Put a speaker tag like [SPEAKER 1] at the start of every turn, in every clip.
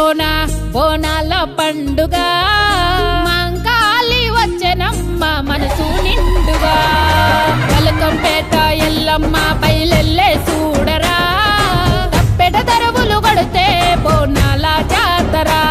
[SPEAKER 1] వీధుల్లోన బోనాల పండుగ మంకాలి వచ్చెనమ్మ మనసు నిండుగా కలకంపేట ఎల్లమ్మ బయలెల్లే చూడరా తప్పెట దరువులు కొడితే బోనాల జాతరా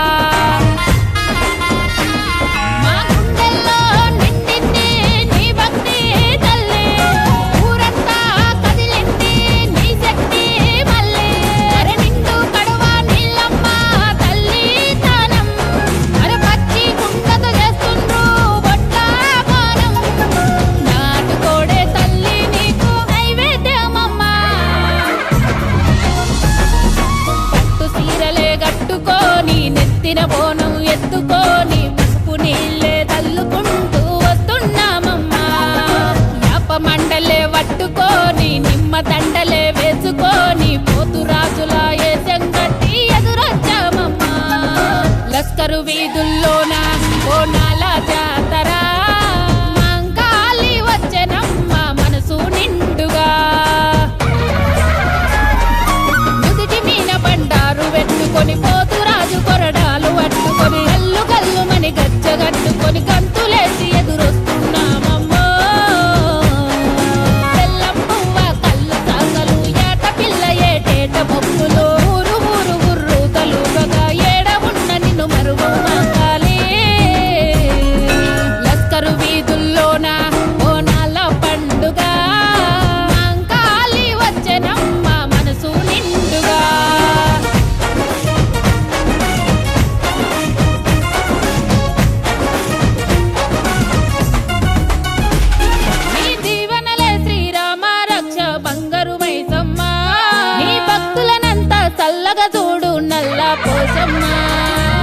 [SPEAKER 1] బోనం ఎత్తుకొని పసుపు నీళ్ళే తల్లుకుంటూ వస్తున్నామమ్మా యాప మండలే పట్టుకొని నిమ్మ దండలే వేసుకొని పోతురాజుల ఏసం కట్టి ఎదురొచ్చామమ్మా లస్కరు వీధుల్లోన బోనాల జాతర మంకాలి వచ్చెనమ్మ మనసు నిండుగా నుదిటి మీన బండారు పెట్టుకొని పోతురాజు కొరడాలు పట్టుకొని కల్లు కల్లు మని గచ్చగట్టుకొని గంతులేసి ఎదురొస్తున్నామమ్మో బెల్లం పువ్వ కళ్ళు సాగలు ఏట పిల్ల ఏటేట మొక్కులు ఊరు ఊరు ఊరు తలుగగా ఏడ ఉన్న నిన్ను మరువు మంగాలి లస్కరు వీధుల్లోన బోనాల పండుగ మంకాలి వచ్చెనమ్మ మనసు నిండుగా చల్లగా చూడు నల్ల పోసమ్మ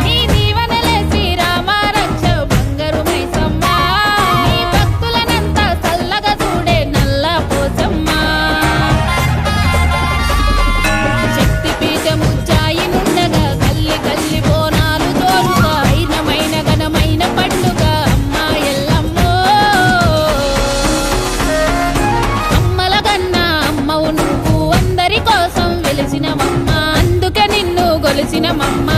[SPEAKER 1] నీ దీవెనలే శ్రీరామ రక్ష బంగారు మైసమ్మ నీ భక్తులనంతా చల్లగా చూడే నల్ల పోసమ్మ శక్తి పీఠము చాయి నుండగా కల్లి కల్లి బోనాలు తోడుగా అయినమైన ఘనమైన పండుగ అమ్మ ఎల్లమ్మో అమ్మల కన్నా అమ్మవు నువ్వు అందరి కోసం వెలిసినవమ్మ అందుకే నిన్ను గొలిసినమమ్మ